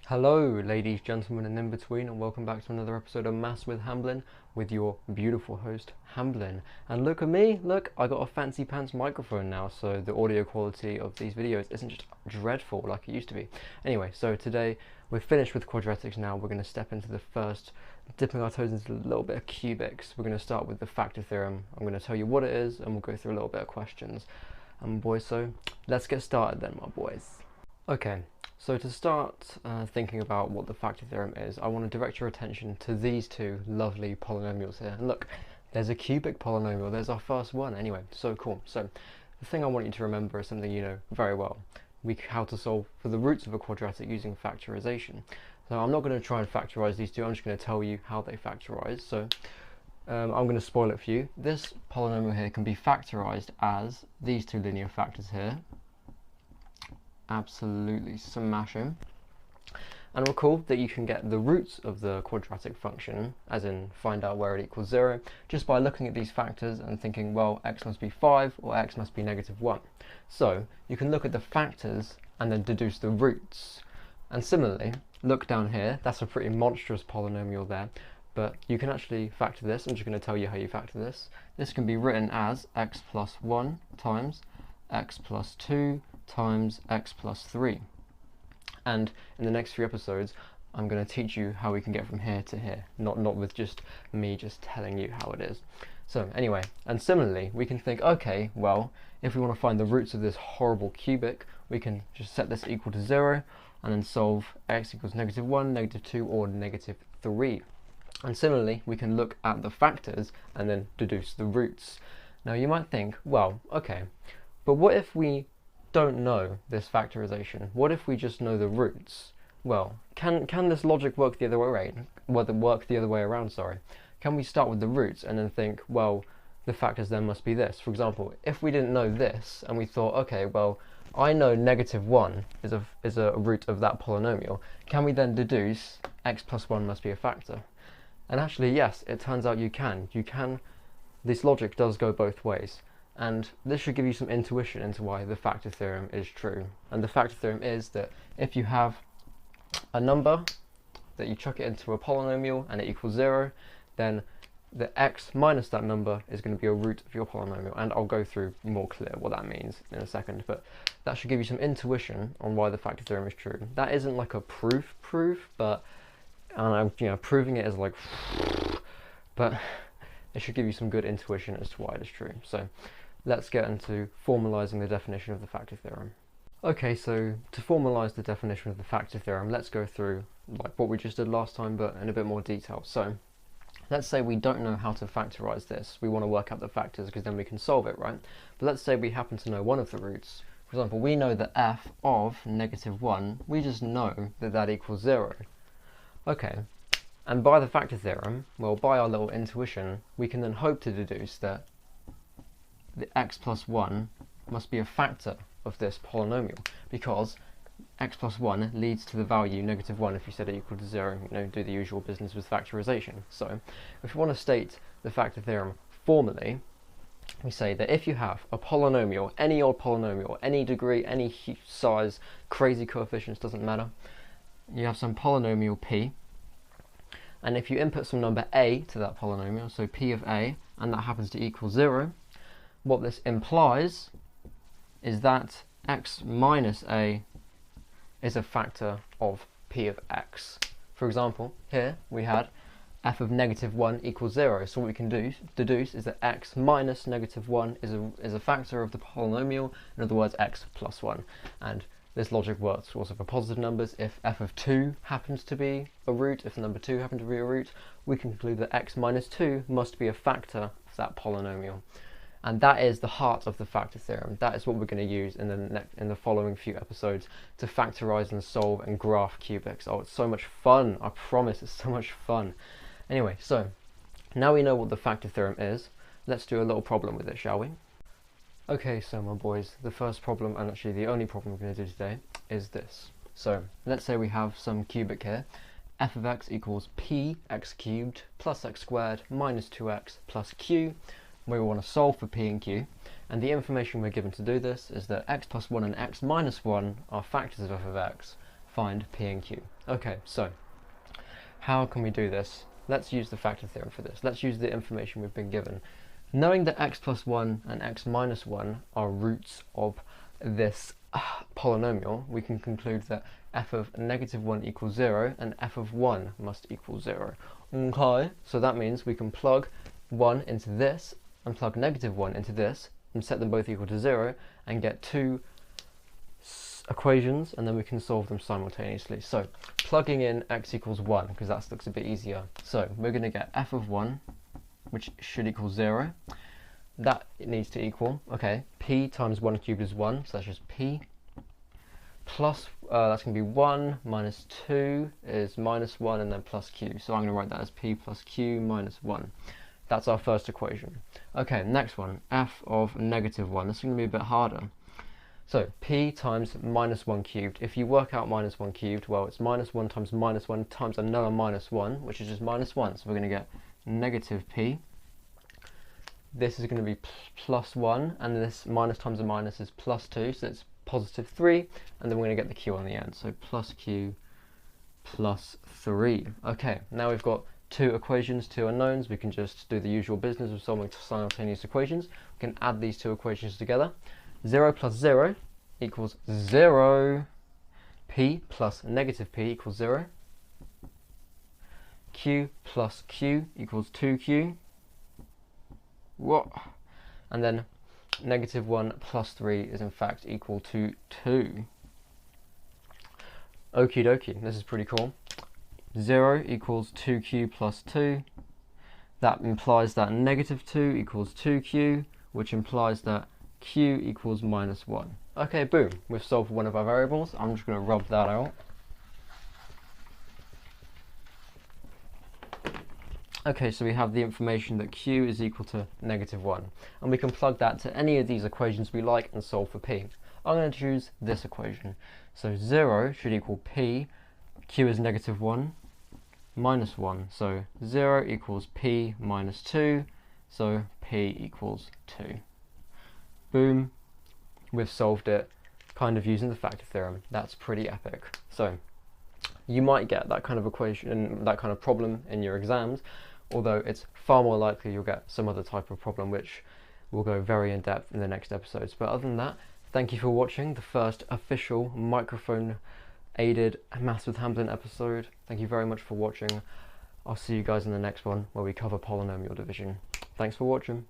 Hello ladies, gentlemen and in between, and welcome back to another episode of Maths with Hamblin with your beautiful host Hamblin. And look at me, look, I got a fancy pants microphone now, so the audio quality of these videos isn't just dreadful like it used to be. Anyway, so today we're finished with quadratics now. We're going to step into the first, dipping our toes into a little bit of cubics. We're going to start with the factor theorem. I'm going to tell you what it is and we'll go through a little bit of questions. Boys, so let's get started then, my boys. Okay. So to start thinking about what the factor theorem is, I want to direct your attention to these two lovely polynomials here. And look, there's a cubic polynomial, there's our first one anyway, so cool. So the thing I want you to remember is something you know very well. How to solve for the roots of a quadratic using factorization. So I'm not going to try and factorize these two, I'm just going to tell you how they factorize. So I'm going to spoil it for you. This polynomial here can be factorized as these two linear factors here. Absolutely smash him. And recall that you can get the roots of the quadratic function, as in find out where it equals 0, just by looking at these factors and thinking, well, x must be 5 or x must be -1. So you can look at the factors and then deduce the roots. And similarly, look down here, that's a pretty monstrous polynomial there, but you can actually factor this. I'm just going to tell you how you factor this. This can be written as x plus 1 times x plus 2 times x plus 3. And in the next 3 episodes, I'm going to teach you how we can get from here to here, not with just me just telling you how it is. So anyway, and similarly, we can think, okay, well, if we want to find the roots of this horrible cubic, we can just set this equal to 0, and then solve x equals -1, -2, or -3. And similarly, we can look at the factors and then deduce the roots. Now you might think, well, okay, but what if we don't know this factorization? What if we just know the roots? Well, can this logic work the other way around? Sorry. Can we start with the roots and then think, well, the factors then must be this? For example, if we didn't know this and we thought, okay, well, I know -1 is a root of that polynomial, can we then deduce x plus 1 must be a factor? And actually, yes, it turns out you can. This logic does go both ways. And this should give you some intuition into why the factor theorem is true. And the factor theorem is that if you have a number that you chuck it into a polynomial and it equals 0, then the x minus that number is going to be a root of your polynomial. And I'll go through more clear what that means in a second, but that should give you some intuition on why the factor theorem is true. That isn't like a proof, but proving it is like, but it should give you some good intuition as to why it is true. So let's get into formalizing the definition of the factor theorem. Okay, so to formalize the definition of the factor theorem, let's go through like what we just did last time, but in a bit more detail. So let's say we don't know how to factorize this. We want to work out the factors because then we can solve it, right? But let's say we happen to know one of the roots. For example, we know that f of -1, we just know that that equals 0. Okay, and by the factor theorem, well, by our little intuition, we can then hope to deduce that the x plus 1 must be a factor of this polynomial, because x plus 1 leads to the value -1 if you set it equal to 0, do the usual business with factorization. So if you want to state the factor theorem formally, we say that if you have a polynomial, any old polynomial, any degree, any size, crazy coefficients, doesn't matter, you have some polynomial p, and if you input some number a to that polynomial, so p of a, and that happens to equal 0, what this implies is that x minus a is a factor of p of x. For example, here we had f of -1 equals 0, so what we can deduce is that x minus -1 is a factor of the polynomial, in other words, x plus 1. And this logic works also for positive numbers. If f of 2 happens to be a root, if number 2 happens to be a root, we can conclude that x minus 2 must be a factor of that polynomial. And that is the heart of the factor theorem. That is what we're going to use in the following few episodes to factorize and solve and graph cubics. Oh, it's so much fun. I promise, it's so much fun. Anyway, so now we know what the factor theorem is. Let's do a little problem with it, shall we? Okay, so my boys, the first problem, and actually the only problem we're going to do today, is this. So let's say we have some cubic here. F of x equals p x cubed plus x squared minus 2x plus q. We want to solve for p and q, and the information we're given to do this is that x plus 1 and x minus 1 are factors of f of x. find P and Q. Okay, so how can we do this? Let's use the factor theorem for this. Let's use the information we've been given. Knowing that x plus 1 and x minus 1 are roots of this polynomial, we can conclude that f of -1 equals 0 and f of 1 must equal 0. Okay, so that means we can plug 1 into this and plug -1 into this and set them both equal to 0 and get two equations, and then we can solve them simultaneously. So plugging in x equals 1, because that looks a bit easier. So we're going to get f of 1, which should equal 0. That it needs to equal, okay, p times 1 cubed is 1, so that's just p, plus, that's going to be 1 minus 2 is minus 1, and then plus q. So I'm going to write that as p plus q minus 1. That's our first equation. Okay, next one, f of -1. This is going to be a bit harder. So p times -1 cubed. If you work out -1 cubed, well, it's -1 times -1 times another -1, which is just -1. So we're going to get negative p. This is going to be plus 1, and this minus times a minus is plus 2, so it's positive 3, and then we're going to get the q on the end. So plus q plus 3. Okay, now we've got two equations, two unknowns. We can just do the usual business of solving simultaneous equations. We can add these two equations together. 0 plus 0 equals 0. P plus negative p equals 0. Q plus q equals 2q. What? And then -1 plus 3 is in fact equal to 2. Okie dokie, this is pretty cool. 0 equals 2q plus 2. That implies that -2 equals 2q, which implies that q equals -1. Okay, boom, we've solved one of our variables. I'm just going to rub that out. Okay, so we have the information that q is equal to -1, and we can plug that to any of these equations we like and solve for p. I'm going to choose this equation. So 0 should equal p, q is -1, minus 1. So 0 equals p minus 2, so p equals 2. Boom, we've solved it, kind of using the factor theorem. That's pretty epic. So you might get that kind of equation, that kind of problem in your exams, although it's far more likely you'll get some other type of problem which will go very in depth in the next episodes. But other than that, thank you for watching the first official microphone aided Maths with Hamblin episode. Thank you very much for watching. I'll see you guys in the next one where we cover polynomial division. Thanks for watching.